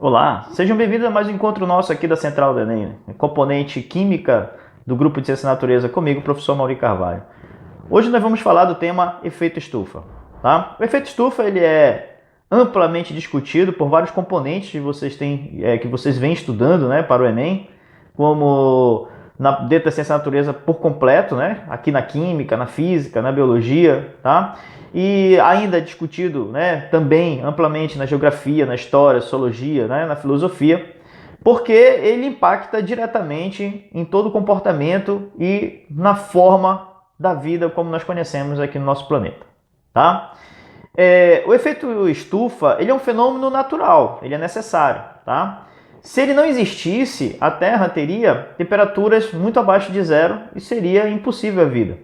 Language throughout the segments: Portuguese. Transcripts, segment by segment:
Olá, sejam bem-vindos a mais um encontro nosso aqui da Central do Enem, componente Química do Grupo de Ciência e Natureza, comigo, professor Mauri Carvalho. Hoje nós vamos falar do tema efeito estufa. Tá? O efeito estufa ele é amplamente discutido por vários componentes que vocês vêm estudando, né, para o Enem, como dentro da ciência da natureza por completo, né, aqui na química, na física, na biologia, tá? E ainda é discutido, né, também amplamente na geografia, na história, sociologia, né, na filosofia, porque ele impacta diretamente em todo o comportamento e na forma da vida como nós conhecemos aqui no nosso planeta. Tá? O efeito estufa ele é um fenômeno natural, ele é necessário. Tá? Se ele não existisse, a Terra teria temperaturas muito abaixo de zero e seria impossível a vida.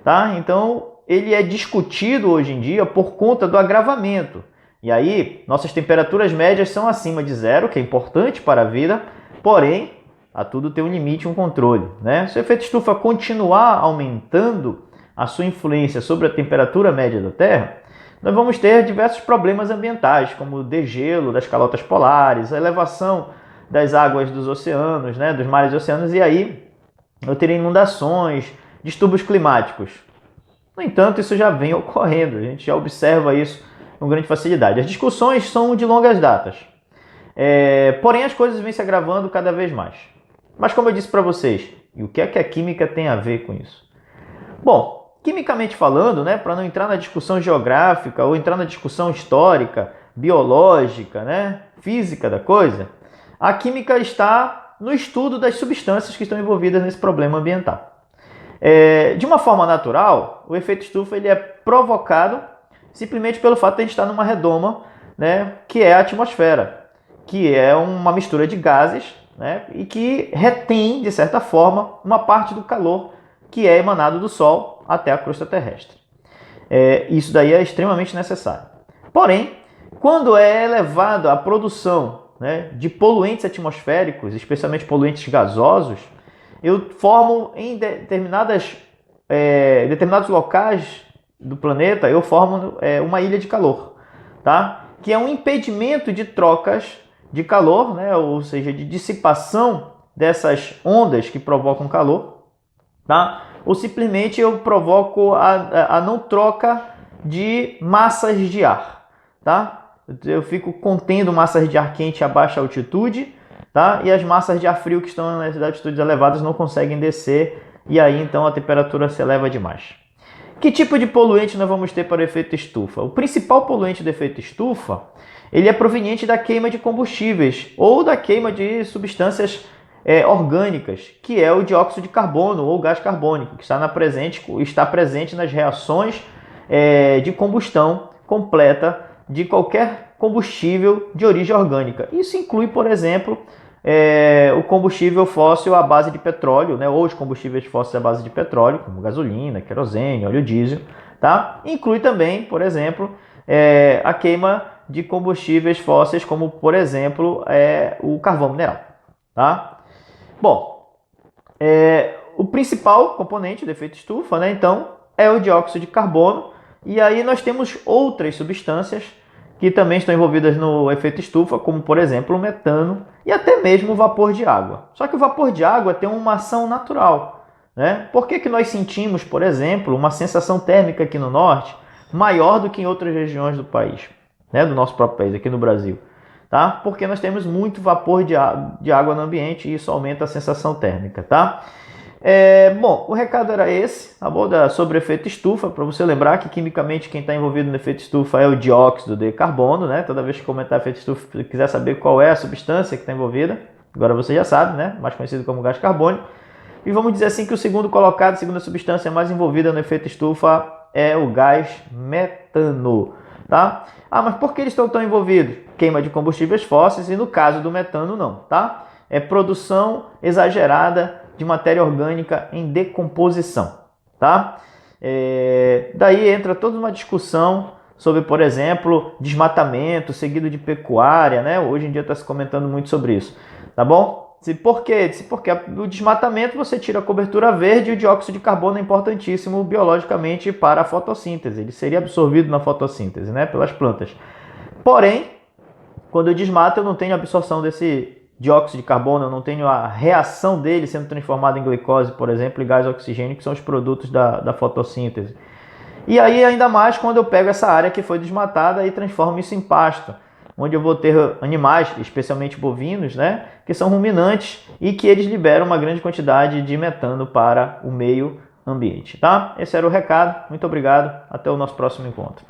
Tá? Então, ele é discutido hoje em dia por conta do agravamento. E aí, nossas temperaturas médias são acima de zero, que é importante para a vida, porém, a tudo tem um limite e um controle. Né? Se o efeito estufa continuar aumentando a sua influência sobre a temperatura média da Terra, nós vamos ter diversos problemas ambientais, como o degelo das calotas polares, a elevação das águas dos oceanos, né, dos mares e oceanos, e aí eu terei inundações, distúrbios climáticos. No entanto, isso já vem ocorrendo, a gente já observa isso com grande facilidade. As discussões são de longas datas, porém as coisas vêm se agravando cada vez mais. Mas como eu disse para vocês, e o que é que a química tem a ver com isso? Bom, quimicamente falando, né, para não entrar na discussão geográfica ou entrar na discussão histórica, biológica, né, física da coisa, a química está no estudo das substâncias que estão envolvidas nesse problema ambiental. De uma forma natural, o efeito estufa ele é provocado simplesmente pelo fato de a gente estar numa redoma, né, que é a atmosfera, que é uma mistura de gases, né, e que retém, de certa forma, uma parte do calor que é emanado do Sol até a crosta terrestre. Isso daí é extremamente necessário. Porém, quando é elevada a produção, né, de poluentes atmosféricos, especialmente poluentes gasosos, eu formo em determinados locais do planeta, eu formo uma ilha de calor, tá? Que é um impedimento de trocas de calor, né? Ou seja, de dissipação dessas ondas que provocam calor, tá? Ou simplesmente eu provoco a não troca de massas de ar, tá? Eu fico contendo massas de ar quente a baixa altitude, tá? E as massas de ar frio que estão nas altitudes elevadas não conseguem descer e aí então a temperatura se eleva demais. Que tipo de poluente nós vamos ter para o efeito estufa? O principal poluente do efeito estufa ele é proveniente da queima de combustíveis ou da queima de substâncias orgânicas, que é o dióxido de carbono ou gás carbônico, que está presente nas reações de combustão completa de qualquer combustível de origem orgânica. Isso inclui, por exemplo, o combustível fóssil à base de petróleo, né, ou os combustíveis fósseis à base de petróleo, como gasolina, querosene, óleo diesel. Tá? Inclui também, por exemplo, a queima de combustíveis fósseis, como, por exemplo, o carvão mineral. Tá? Bom, o principal componente do efeito estufa, né, então, é o dióxido de carbono. E aí nós temos outras substâncias que também estão envolvidas no efeito estufa, como por exemplo o metano e até mesmo o vapor de água. Só que o vapor de água tem uma ação natural. Né? Por que nós sentimos, por exemplo, uma sensação térmica aqui no norte maior do que em outras regiões do país, né? Do nosso próprio país, aqui no Brasil? Tá? Porque nós temos muito vapor de água no ambiente e isso aumenta a sensação térmica. Tá? Bom, o recado era esse, tá bom? Sobre o efeito estufa, para você lembrar que quimicamente quem está envolvido no efeito estufa é o dióxido de carbono, né? Toda vez que comentar efeito estufa, se quiser saber qual é a substância que está envolvida, agora você já sabe, né? Mais conhecido como gás carbônico. E vamos dizer assim que o segundo colocado, a segunda substância mais envolvida no efeito estufa é o gás metano, tá? Mas por que eles estão tão envolvidos? Queima de combustíveis fósseis e no caso do metano não, tá? É produção exagerada de matéria orgânica em decomposição, tá? Daí entra toda uma discussão sobre, por exemplo, desmatamento seguido de pecuária, né? Hoje em dia está se comentando muito sobre isso, tá bom? Por quê? Porque do desmatamento você tira a cobertura verde e o dióxido de carbono é importantíssimo biologicamente para a fotossíntese. Ele seria absorvido na fotossíntese, né? Pelas plantas. Porém, Quando eu desmato, eu não tenho absorção desse dióxido de carbono, eu não tenho a reação dele sendo transformado em glicose, por exemplo, e gás oxigênio, que são os produtos da fotossíntese. E aí, ainda mais quando eu pego essa área que foi desmatada e transformo isso em pasto, onde eu vou ter animais, especialmente bovinos, né, que são ruminantes e que eles liberam uma grande quantidade de metano para o meio ambiente, tá? Esse era o recado. Muito obrigado. Até o nosso próximo encontro.